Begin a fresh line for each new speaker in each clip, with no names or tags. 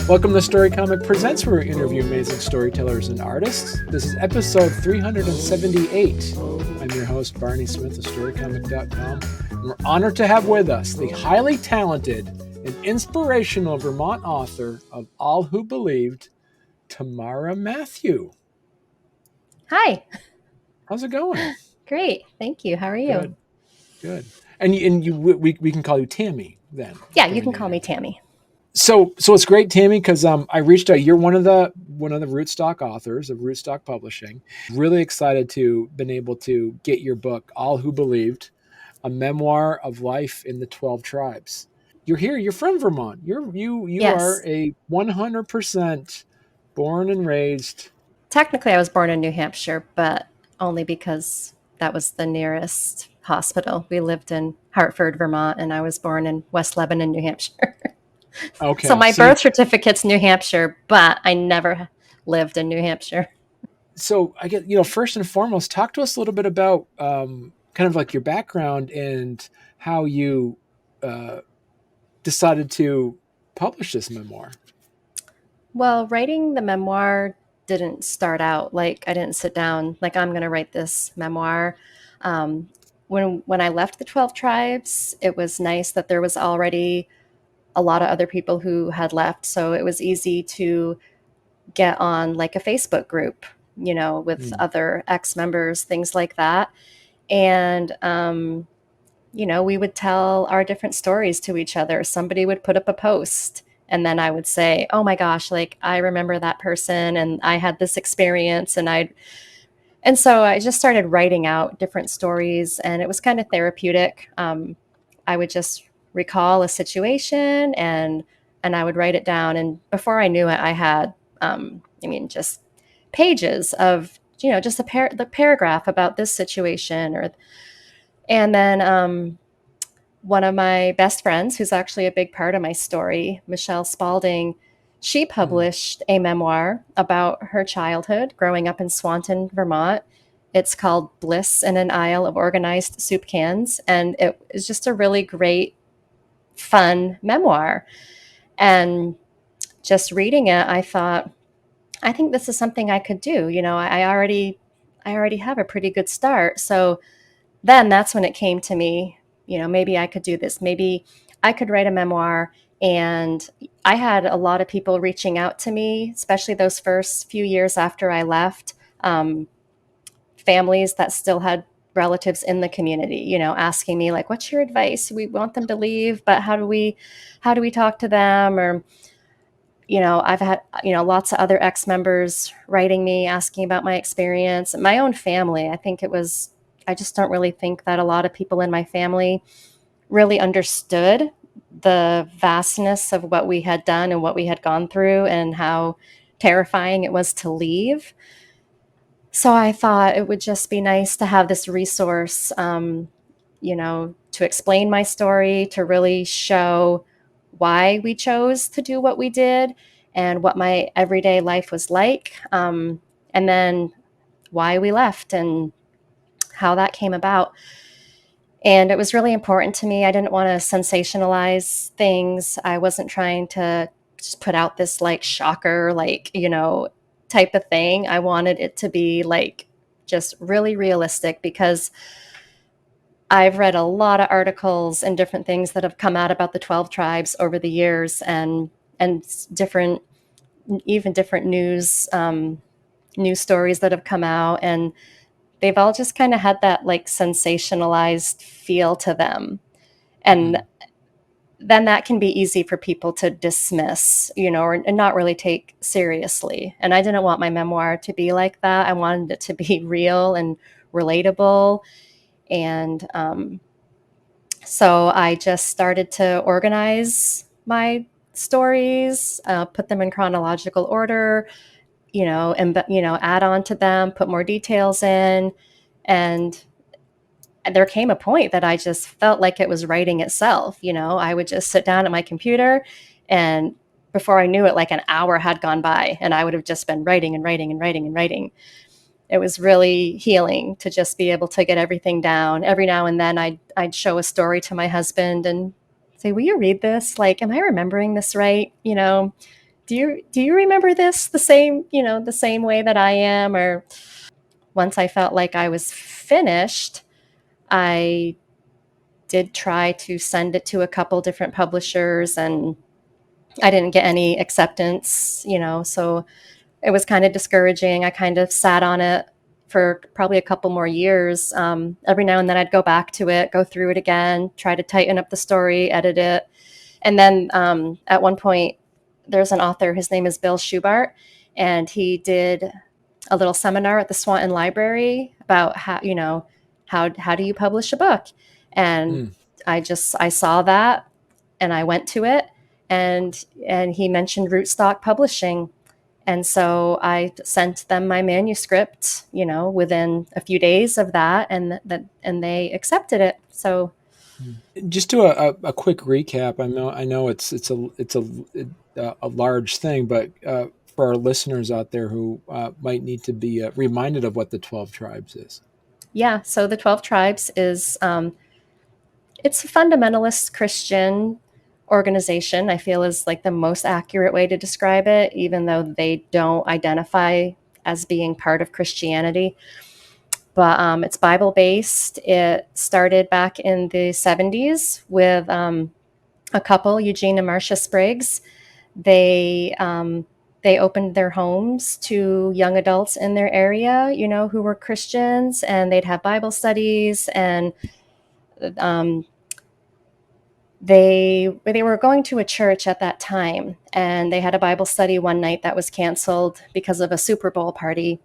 Welcome to Storycomic Presents, where we interview amazing storytellers and artists. This is episode 378. I'm your host, Barney Smith of Storycomic.com. And we're honored to have with us the highly talented and inspirational Vermont author of All Who Believed, Tamara Mathieu.
Hi.
How's it going?
Great. Thank you. How are you?
Good. And we can call you Tammy then.
Yeah, you can call me Tammy.
So it's great, Tammy, because I reached out. You're one of the rootstock authors of Rootstock Publishing. Really excited to been able to get your book, All Who Believed, a memoir of life in the 12 tribes. You're here. You're from Vermont. You
Yes.
are a 100% born and raised.
Technically, I was born in New Hampshire, but only because that was the nearest hospital. We lived in Hartford, Vermont, and I was born in West Lebanon, New Hampshire.
Okay.
So my birth certificate's New Hampshire, but I never lived in New Hampshire.
So I get, first and foremost, talk to us a little bit about kind of like your background and how you decided to publish this memoir.
Well, writing the memoir didn't start out like I didn't sit down like I'm going to write this memoir. When I left the 12 tribes, it was nice that there was already a lot of other people who had left, so it was easy to get on like a Facebook group, with other ex-members, things like that. And we would tell our different stories to each other. Somebody would put up a post, and then I would say, oh my gosh, like I remember that person and I had this experience. And so I just started writing out different stories, and it was kind of therapeutic. I would just recall a situation and I would write it down. And before I knew it, I had, just pages of, just the paragraph about this situation. And then one of my best friends, who's actually a big part of my story, Michelle Spalding, she published a memoir about her childhood growing up in Swanton, Vermont. It's called Bliss in an Isle of Organized Soup Cans. And it is just a really great, fun memoir. And just reading it, I thought, I think this is something I could do. I already have a pretty good start. So then that's when it came to me, maybe I could do this. Maybe I could write a memoir. And I had a lot of people reaching out to me, especially those first few years after I left, families that still had relatives in the community, asking me like, what's your advice? We want them to leave, but how do we talk to them? Or, I've had, lots of other ex-members writing me, asking about my experience. My own family, I just don't really think that a lot of people in my family really understood the vastness of what we had done and what we had gone through and how terrifying it was to leave. So I thought it would just be nice to have this resource, to explain my story, to really show why we chose to do what we did and what my everyday life was like, and then why we left and how that came about. And it was really important to me. I didn't want to sensationalize things. I wasn't trying to just put out this like shocker, type of thing. I wanted it to be like just really realistic, because I've read a lot of articles and different things that have come out about the 12 tribes over the years, and different news stories that have come out, and they've all just kind of had that like sensationalized feel to them. And then that can be easy for people to dismiss, and not really take seriously. And I didn't want my memoir to be like that. I wanted it to be real and relatable. And so I just started to organize my stories, put them in chronological order, and add on to them, put more details in. And there came a point that I just felt like it was writing itself. I would just sit down at my computer, and before I knew it, like an hour had gone by, and I would have just been writing and writing and writing and writing. It was really healing to just be able to get everything down. Every now and then I'd show a story to my husband and say, will you read this? Like, am I remembering this right? do you remember this the same, the same way that I am? Or once I felt like I was finished, I did try to send it to a couple different publishers, and I didn't get any acceptance, so it was kind of discouraging. I kind of sat on it for probably a couple more years. Every now and then I'd go back to it, go through it again, try to tighten up the story, edit it. And then at one point, there's an author, his name is Bill Schubart, and he did a little seminar at the Swanton Library about how do you publish a book? And
Mm.
I saw that and I went to it, and he mentioned rootstock publishing. And so I sent them my manuscript, within a few days of that, and they accepted it. So
Just do a quick recap. I know it's a large thing, but for our listeners out there who might need to be reminded of what the 12 tribes is.
yeah, so the 12 Tribes is it's a fundamentalist Christian organization. I feel is like the most accurate way to describe it, even though they don't identify as being part of Christianity. But it's Bible based. It started back in the 70s with a couple, Eugene and Marcia Spriggs. They they opened their homes to young adults in their area, who were Christians, and they'd have Bible studies. And um, they were going to a church at that time, and they had a Bible study one night that was canceled because of a Super Bowl party.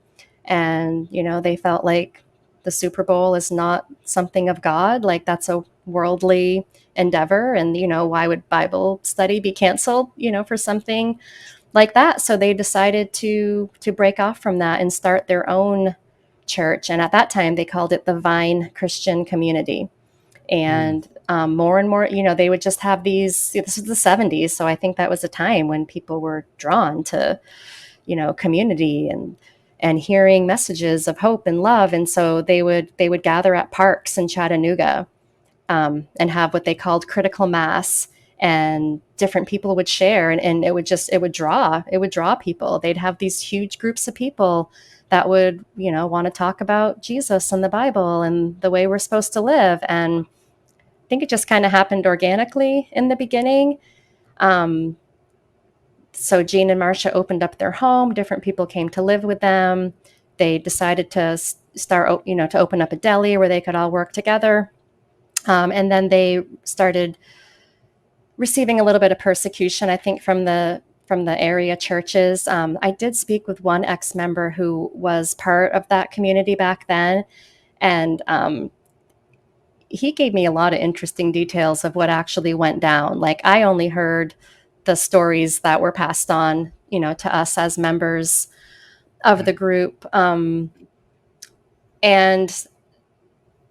And they felt like the Super Bowl is not something of God, like that's a worldly endeavor, and why would Bible study be canceled for something like that? So they decided to break off from that and start their own church. And at that time they called it the Vine Christian Community.
Mm.
And more and more, they would just have these. This was the 70s, so I think that was a time when people were drawn to, community and hearing messages of hope and love. And so they would gather at parks in Chattanooga, and have what they called critical mass, and different people would share, and it would draw people. They'd have these huge groups of people that would want to talk about Jesus and the Bible and the way we're supposed to live. And I think it just kind of happened organically in the beginning. Um, so Gene and Marcia opened up their home. Different people came to live with them. They decided to start, to open up a deli where they could all work together. And then they started receiving a little bit of persecution, I think, from the area churches. I did speak with one ex-member who was part of that community back then, and he gave me a lot of interesting details of what actually went down. Like, I only heard the stories that were passed on, to us as members of the group. And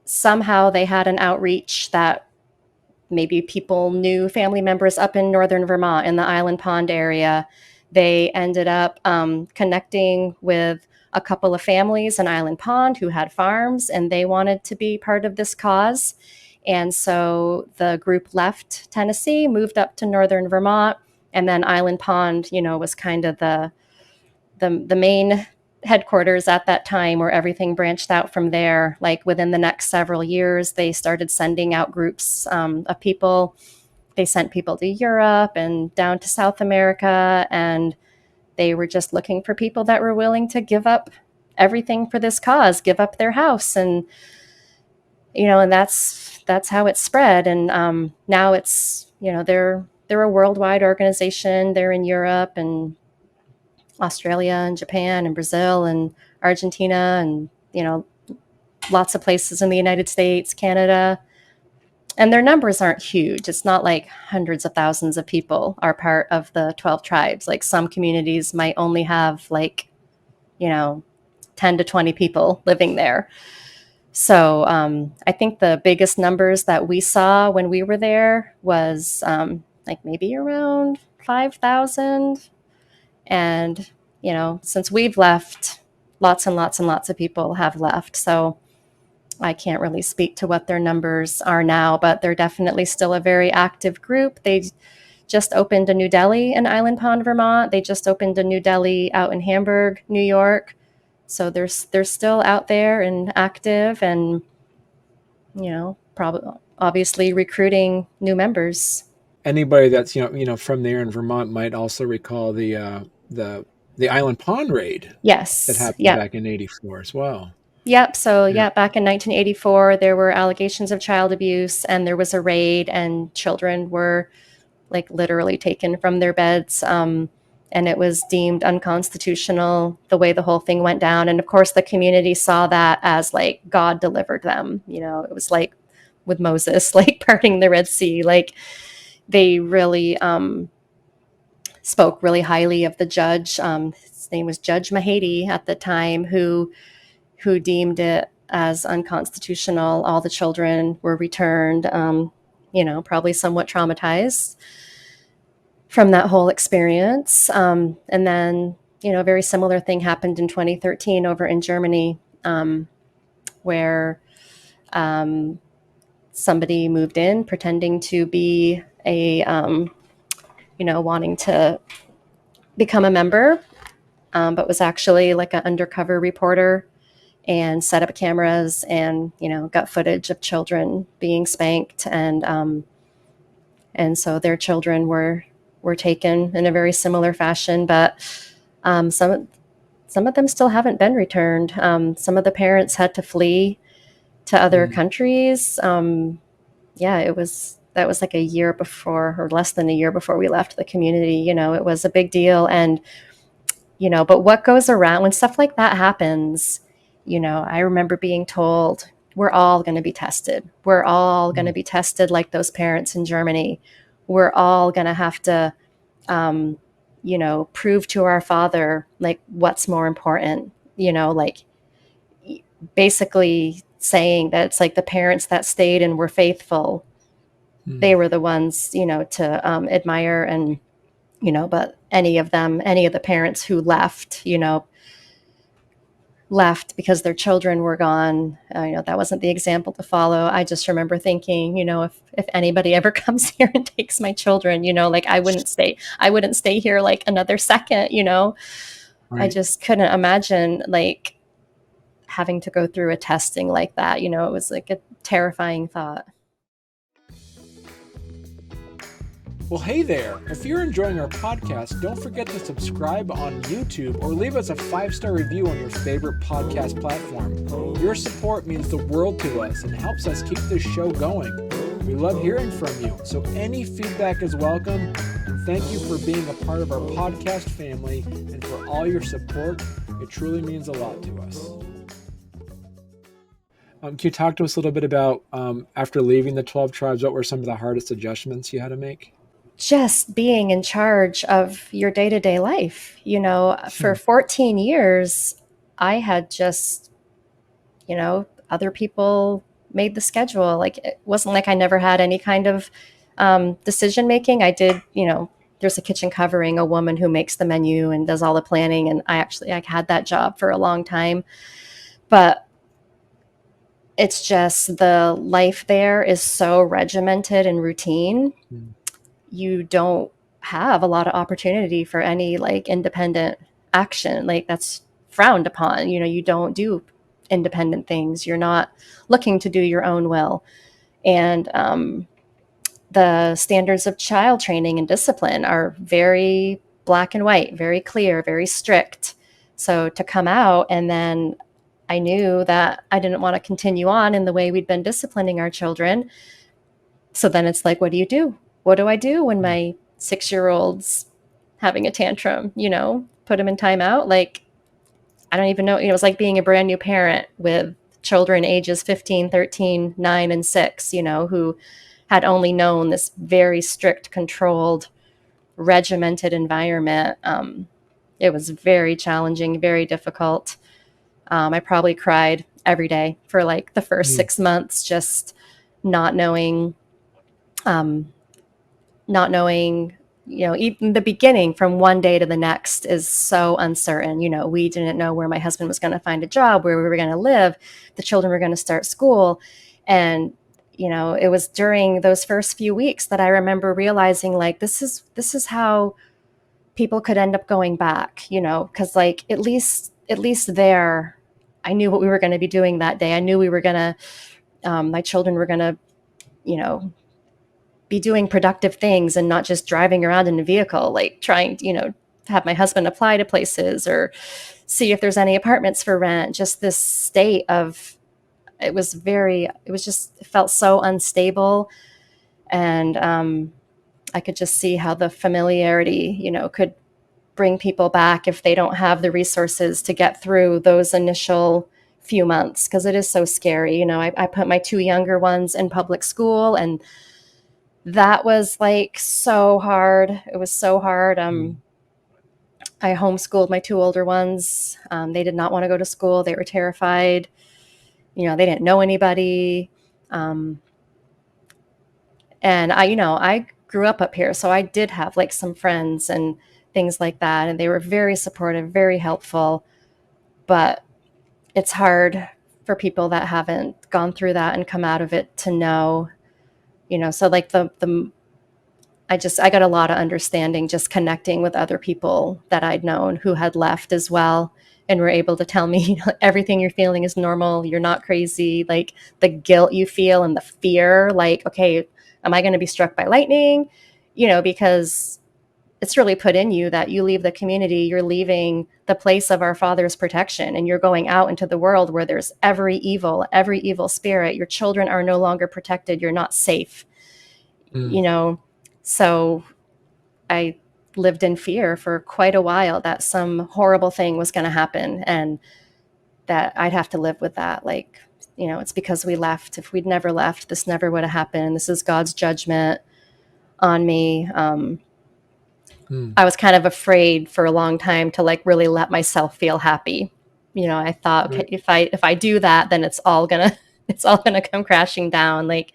somehow they had an outreach that maybe people knew family members up in northern Vermont in the Island Pond area. They ended up connecting with a couple of families in Island Pond who had farms, and they wanted to be part of this cause. And so the group left Tennessee, moved up to northern Vermont, and then Island Pond, was kind of the main headquarters at that time, where everything branched out from there. Like, within the next several years, they started sending out groups of people. They sent people to Europe and down to South America, and they were just looking for people that were willing to give up everything for this cause, give up their house. And that's how it spread. And now it's, they're a worldwide organization. They're in Europe and Australia and Japan and Brazil and Argentina, and lots of places in the United States, Canada. And their numbers aren't huge. It's not like hundreds of thousands of people are part of the 12 tribes. Like, some communities might only have, like, 10 to 20 people living there. So I think the biggest numbers that we saw when we were there was like maybe around 5,000. And, since we've left, lots and lots and lots of people have left. So I can't really speak to what their numbers are now, but they're definitely still a very active group. just opened a new deli in Island Pond, Vermont. They just opened a new deli out in Hamburg, New York. So they're still out there and active, and probably obviously recruiting new members.
Anybody that's from there in Vermont might also recall the Island Pond raid that
Yes.
happened
Yep.
back in '84 as well.
Yep. So,
Yeah.
yeah, back in 1984, there were allegations of child abuse, and there was a raid, and children were like literally taken from their beds. And it was deemed unconstitutional the way the whole thing went down. And of course, the community saw that as like God delivered them. It was like with Moses, like parting the Red Sea. Like they really spoke really highly of the judge. His name was Judge Mahady at the time, who deemed it as unconstitutional. All the children were returned, probably somewhat traumatized from that whole experience. And then, a very similar thing happened in 2013 over in Germany, where somebody moved in pretending to be wanting to become a member, but was actually like an undercover reporter, and set up cameras and got footage of children being spanked, and so their children were taken in a very similar fashion. But some of them still haven't been returned. Some of the parents had to flee to other countries. Yeah, that was like a year before, or less than a year before we left the community. It was a big deal. And but what goes around when stuff like that happens, I remember being told, we're all going to be tested. We're all going to be tested like those parents in Germany. We're all going to have to, prove to our Father, like, what's more important, like basically saying that it's like the parents that stayed and were faithful, they were the ones, to admire. And, but any of the parents who left because their children were gone, that wasn't the example to follow. I just remember thinking, if anybody ever comes here and takes my children, like I wouldn't stay here like another second. I
Right.
just couldn't imagine like having to go through a testing like that. It was like a terrifying thought.
Well, hey there. If you're enjoying our podcast, don't forget to subscribe on YouTube or leave us a 5-star review on your favorite podcast platform. Your support means the world to us and helps us keep this show going. We love hearing from you, so any feedback is welcome. And thank you for being a part of our podcast family and for all your support. It truly means a lot to us. Can you talk to us a little bit about, after leaving the 12 tribes, what were some of the hardest adjustments you had to make?
Just being in charge of your day-to-day life. For 14 years, I had just, other people made the schedule. Like, it wasn't like I never had any kind of decision making. I did, there's a kitchen covering, a woman who makes the menu and does all the planning. And I had that job for a long time. But it's just the life there is so regimented and routine. You don't have a lot of opportunity for any like independent action. Like, that's frowned upon. You don't do independent things. You're not looking to do your own will. And the standards of child training and discipline are very black and white, very clear, very strict. So to come out, and then I knew that I didn't want to continue on in the way we'd been disciplining our children. So then it's like, what do you do? What do I do when my 6-year-old's having a tantrum? Put him in timeout? Like, I don't even know. It was like being a brand new parent with children ages 15, 13, 9, and 6, who had only known this very strict, controlled, regimented environment. It was very challenging, very difficult. I probably cried every day for like the first 6 months, just not knowing, even the beginning from one day to the next is so uncertain. We didn't know where my husband was going to find a job, where we were going to live, the children were going to start school. And it was during those first few weeks that I remember realizing, like, this is how people could end up going back, because, like, at least there, I knew what we were going to be doing that day. I knew we were going to, my children were going to, you know, be doing productive things and not just driving around in a vehicle, like trying, to have my husband apply to places or see if there's any apartments for rent. Just this state of, it felt so unstable. And I could just see how the familiarity, could bring people back if they don't have the resources to get through those initial few months, because it is so scary. I put my two younger ones in public school, and that was like so hard. It was so hard.
Mm.
I homeschooled my two older ones. They did not want to go to school. They were terrified. They didn't know anybody. Um, and I grew up here, so I did have like some friends and things like that. And they were very supportive, very helpful. But it's hard for people that haven't gone through that and come out of it to know, so like I got a lot of understanding just connecting with other people that I'd known who had left as well, and were able to tell me, everything you're feeling is normal. You're not crazy. Like, the guilt you feel and the fear, like, okay, am I going to be struck by lightning? Because it's really put in you that you leave the community, you're leaving the place of our Father's protection, and you're going out into the world where there's every evil spirit. Your children are no longer protected. You're not safe.
Mm.
you know so I lived in fear for quite a while that some horrible thing was going to happen, and that I'd have to live with that. Like, it's because we left. If we'd never left, this never would have happened. This is God's judgment on me.
Mm.
I was kind of afraid for a long time to, like, really let myself feel happy. I thought, okay,
Right.
if I do that, then it's all gonna it's all gonna come crashing down. Like,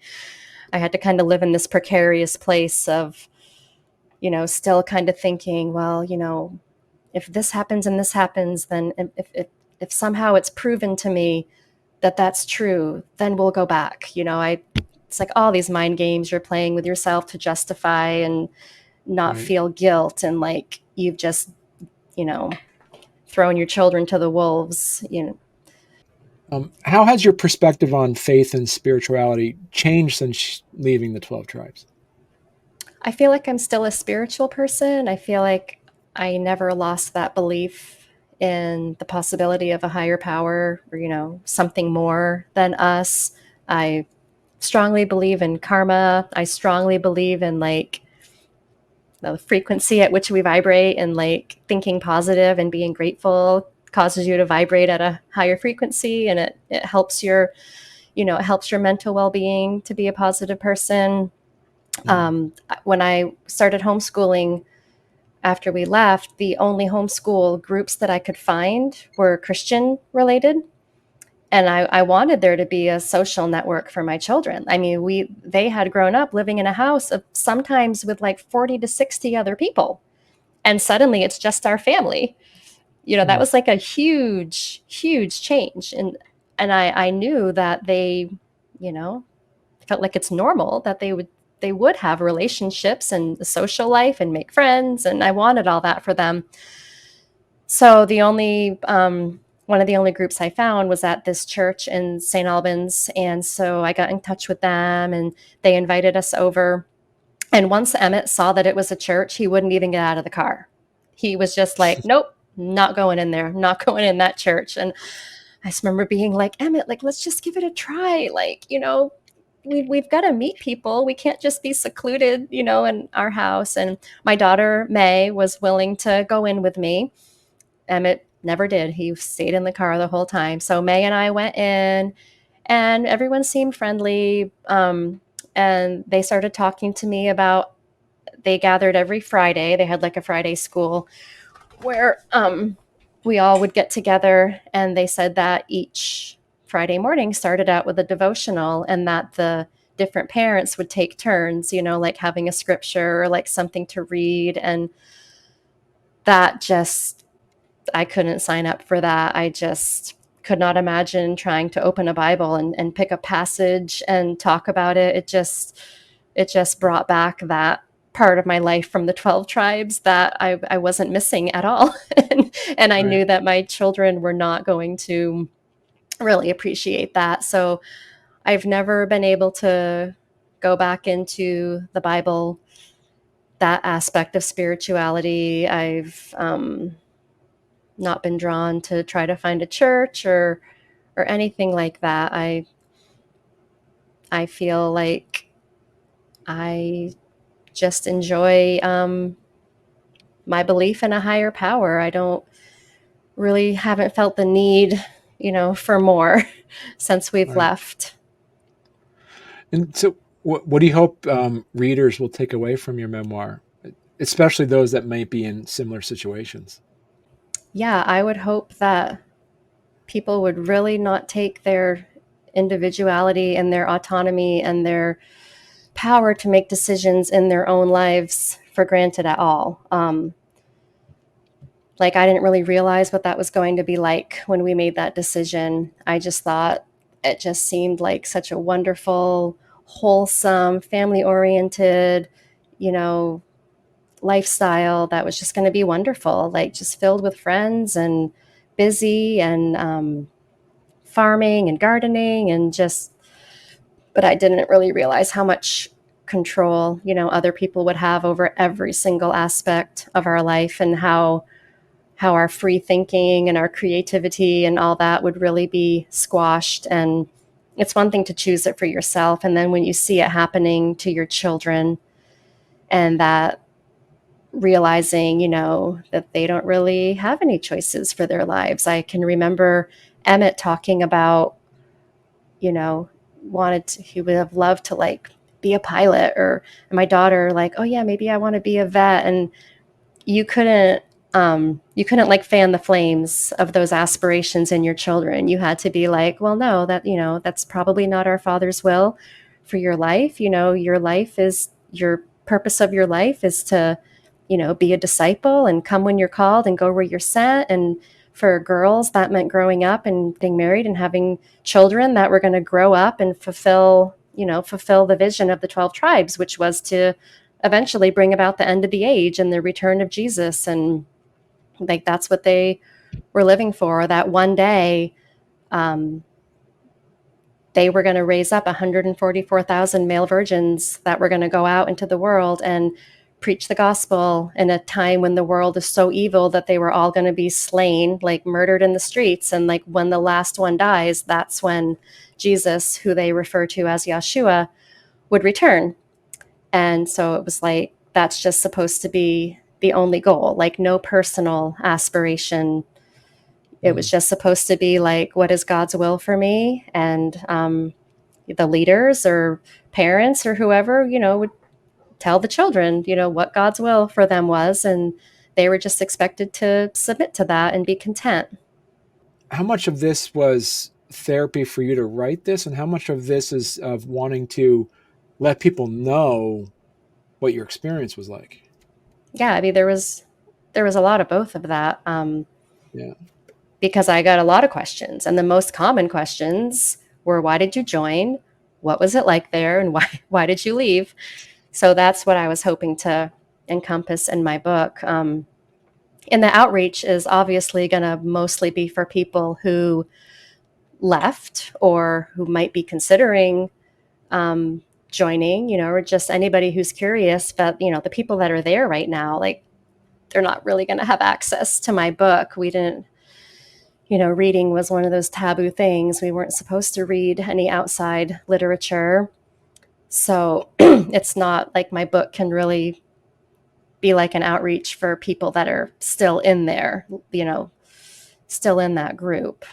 I had to kind of live in this precarious place of, still kind of thinking, well, if this happens and this happens, then if somehow it's proven to me that that's true, then we'll go back. It's like all these mind games you're playing with yourself to justify and not
Right.
feel guilt, and like you've just, you know, thrown your children to the wolves.
How has your perspective on faith and spirituality changed since leaving the 12 tribes?
I feel like I'm still a spiritual person. I feel like I never lost that belief in the possibility of a higher power, or, something more than us. I strongly believe in karma. I strongly believe in, like, the frequency at which we vibrate, and like thinking positive and being grateful causes you to vibrate at a higher frequency, and it helps it helps your mental well-being to be a positive person.
Mm.
When I started homeschooling after we left, the only homeschool groups that I could find were Christian related. And I wanted there to be a social network for my children. I mean, they had grown up living in a house of sometimes with like 40 to 60 other people. And suddenly it's just our family. That
Mm.
was like a huge, huge change. And I knew that they, you know, felt like it's normal that they would have relationships and a social life and make friends. And I wanted all that for them. So the only one of the only groups I found was at this church in St. Albans. And so I got in touch with them, and they invited us over. And once Emmett saw that it was a church, he wouldn't even get out of the car. He was just like, nope, not going in there, not going in that church. And I just remember being like, Emmett, like, let's just give it a try. Like, we've got to meet people. We can't just be secluded, in our house. And my daughter, May, was willing to go in with me. Emmett never did. He stayed in the car the whole time. So May and I went in, and everyone seemed friendly. And they started talking to me about, they gathered every Friday. They had like a Friday school where we all would get together, and they said that each Friday morning started out with a devotional, and that the different parents would take turns, like having a scripture or like something to read. And that just, I couldn't sign up for that. could not imagine trying to open a Bible and pick a passage and talk about it. It just brought back that part of my life from the 12 tribes that I wasn't missing at all. And I
Right.
knew that my children were not going to really appreciate that. So I've never been able to go back into the Bible, that aspect of spirituality. I've not been drawn to try to find a church or anything like that. I feel like I just enjoy my belief in a higher power. I don't really haven't felt the need, for more since we've
Right.
left.
And so, what do you hope readers will take away from your memoir, especially those that might be in similar situations?
Yeah, I would hope that people would really not take their individuality and their autonomy and their power to make decisions in their own lives for granted at all. Like, I didn't really realize what that was going to be like when we made that decision. I just thought it just seemed like such a wonderful, wholesome, family oriented, you know, lifestyle that was just going to be wonderful, like just filled with friends and busy and farming and gardening and just, but I didn't really realize how much control, other people would have over every single aspect of our life, and how our free thinking and our creativity and all that would really be squashed. And it's one thing to choose it for yourself, and then when you see it happening to your children, and that realizing, that they don't really have any choices for their lives. I can remember Emmett talking about, you know, he would have loved to like be a pilot, or my daughter like, oh yeah, maybe I want to be a vet. And you couldn't you couldn't like fan the flames of those aspirations in your children. You had to be like, well, no, that's probably not our Father's will for your life. Your life is, your purpose of your life is to, be a disciple and come when you're called and go where you're sent. And for girls, that meant growing up and getting married and having children that were going to grow up and fulfill the vision of the 12 tribes, which was to eventually bring about the end of the age and the return of Jesus. And like, that's what they were living for, that one day um, they were going to raise up 144,000 male virgins that were going to go out into the world and preach the gospel in a time when the world is so evil that they were all going to be slain, like murdered in the streets. And like when the last one dies, that's when Jesus, who they refer to as Yeshua, would return. And so it was like, that's just supposed to be the only goal, like no personal aspiration. It was
Mm.
just supposed to be like, what is God's will for me? And the leaders or parents or whoever, would tell the children, what God's will for them was. And they were just expected to submit to that and be content.
How much of this was therapy for you to write this, and how much of this is of wanting to let people know what your experience was like?
Yeah, I mean, there was a lot of both of that.
Yeah.
Because I got a lot of questions. And the most common questions were, why did you join? What was it like there? And why did you leave? So that's what I was hoping to encompass in my book. And the outreach is obviously going to mostly be for people who left or who might be considering joining, or just anybody who's curious. But, the people that are there right now, like, they're not really going to have access to my book. We didn't, reading was one of those taboo things. We weren't supposed to read any outside literature. So it's not like my book can really be like an outreach for people that are still in there, still in that group.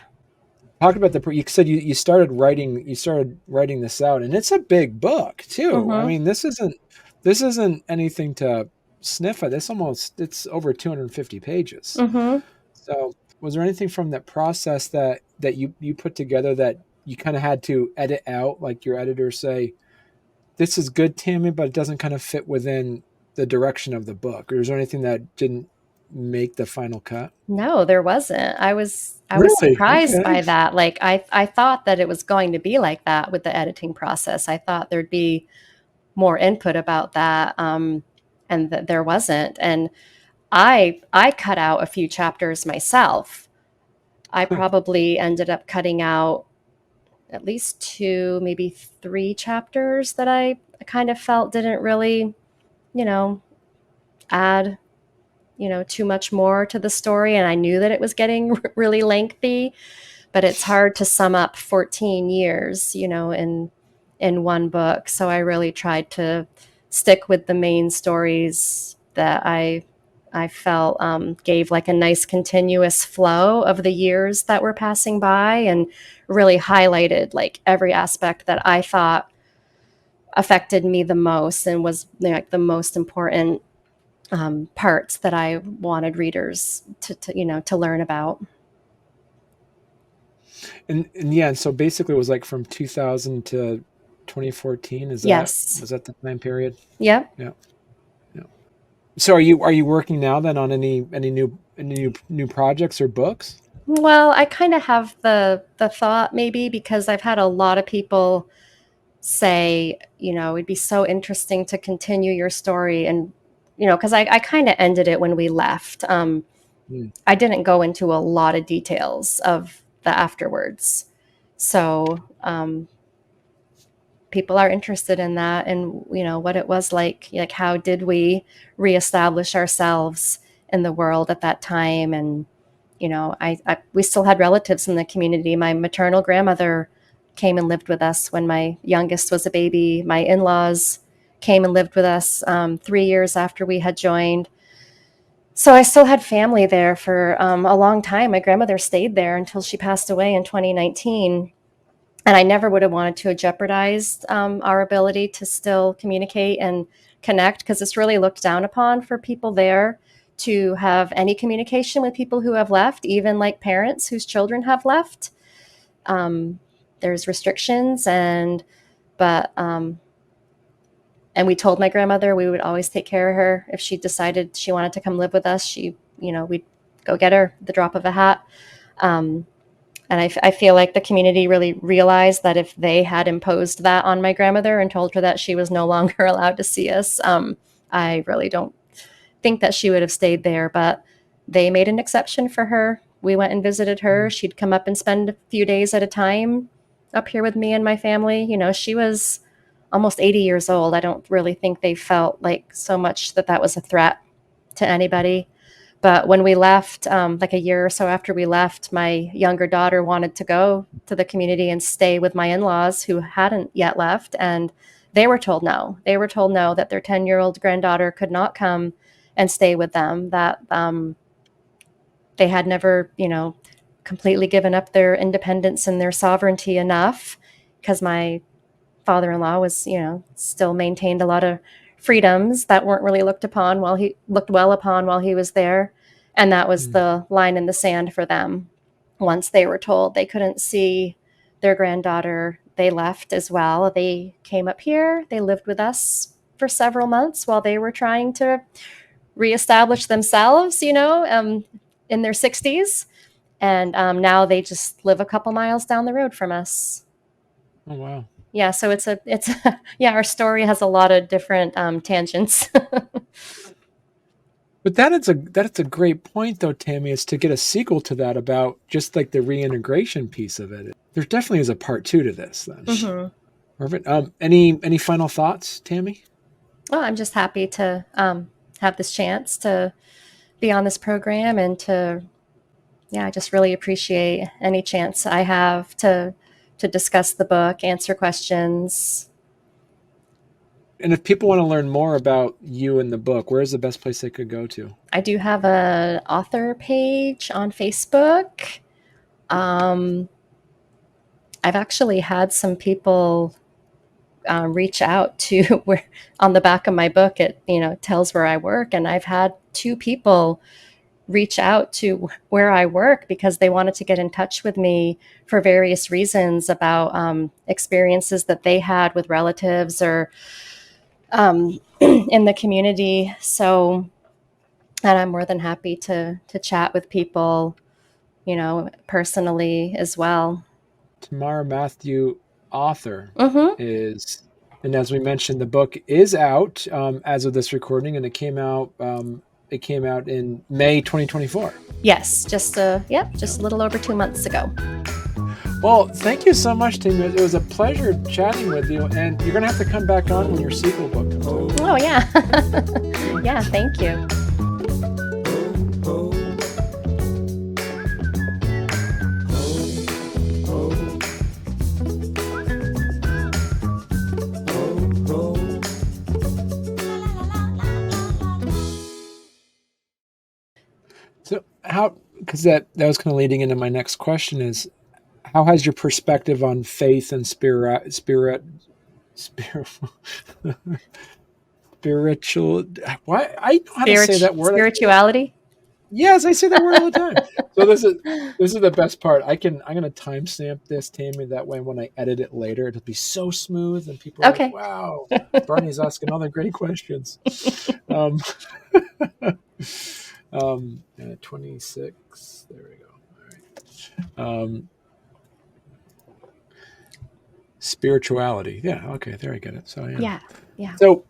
Talk about you said you started writing this out, and it's a big book too. I
Mm-hmm.
mean, this isn't anything to sniff at. It's over 250 pages.
Mm-hmm.
So, was there anything from that process that you put together that you kind of had to edit out, like your editor say, this is good, Tammy, but it doesn't kind of fit within the direction of the book? Or is there anything that didn't make the final cut?
No, there wasn't. I was
Really?
surprised
Okay.
by that. Like I thought that it was going to be like that with the editing process. I thought there'd be more input about that, and that there wasn't. And I cut out a few chapters myself. I probably ended up cutting out at least two, maybe three chapters that I kind of felt didn't really, you know, add, too much more to the story. And I knew that it was getting really lengthy, but it's hard to sum up 14 years, in one book. So I really tried to stick with the main stories that I felt gave like a nice continuous flow of the years that were passing by, and really highlighted like every aspect that I thought affected me the most and was like the most important parts that I wanted readers to learn about.
And yeah, and so basically it was like from 2000 to 2014.
Yes.
Was that the time period?
Yep.
Yeah. Yeah. So are you working now then on any new projects or books?
Well, I kind of have the thought, maybe because I've had a lot of people say, it'd be so interesting to continue your story. And, because I kind of ended it when we left.
Hmm.
I didn't go into a lot of details of the afterwards. So people are interested in that, and, what it was like how did we reestablish ourselves in the world at that time. And, we still had relatives in the community. My maternal grandmother came and lived with us when my youngest was a baby. My in-laws came and lived with us 3 years after we had joined. So I still had family there for a long time. My grandmother stayed there until she passed away in 2019. And I never would have wanted to have jeopardized our ability to still communicate and connect, because it's really looked down upon for people there to have any communication with people who have left, even like parents whose children have left. Um, there's restrictions, and we told my grandmother we would always take care of her. If she decided she wanted to come live with us, we'd go get her at the drop of a hat. Um, and I feel like the community really realized that if they had imposed that on my grandmother and told her that she was no longer allowed to see us, I really don't think that she would have stayed there. But they made an exception for her. We went and visited her. She'd come up and spend a few days at a time up here with me and my family. She was almost 80 years old. I don't really think they felt like so much that was a threat to anybody. But when we left, like a year or so after we left, my younger daughter wanted to go to the community and stay with my in-laws who hadn't yet left. And they were told no. They were told no, that their 10-year-old granddaughter could not come and stay with them, that they had never, completely given up their independence and their sovereignty enough, because my father-in-law was, still maintained a lot of freedoms that weren't really looked well upon while he was there. And that was
Hmm.
the line in the sand for them. Once they were told they couldn't see their granddaughter, they left as well. They came up here, they lived with us for several months while they were trying to reestablish themselves, in their 60s. And now they just live a couple miles down the road from us.
Oh wow.
Yeah, so yeah, our story has a lot of different tangents.
But that's a great point though, Tammy, is to get a sequel to that about just like the reintegration piece of it. There definitely is a part two to this then.
Hmm.
Perfect. Any final thoughts, Tammy?
Well, I'm just happy to have this chance to be on this program, and yeah, I just really appreciate any chance I have to discuss the book, answer questions.
And if people want to learn more about you and the book, where's the best place they could go to?
I do have an author page on Facebook. Um, I've actually had some people reach out to where on the back of my book it tells where I work, and I've had two people reach out to where I work because they wanted to get in touch with me for various reasons about experiences that they had with relatives or in the community. So And I'm more than happy to chat with people, personally as well.
Tamara Mathieu, author,
Mm-hmm.
is, and as we mentioned, the book is out as of this recording, and it came out. It came out in May 2024.
Yes, just a little over 2 months ago.
Well, thank you so much, Tim. It was a pleasure chatting with you, and you're gonna have to come back on when your sequel book comes out.
Oh yeah. Yeah, thank you.
So how, because that was kind of leading into my next question is, how has your perspective on faith and spiritual, why I know how to say that word.
Spirituality.
Yes, I say that word all the time. So this is the best part. I'm gonna timestamp this, Tammy. That way, when I edit it later, it'll be so smooth, and people are like,
Okay.
"Wow, Barney's asking all the great questions." Um, 26. There we go. All right. Spirituality. Yeah. Okay. There I get it. So yeah.
Yeah.
So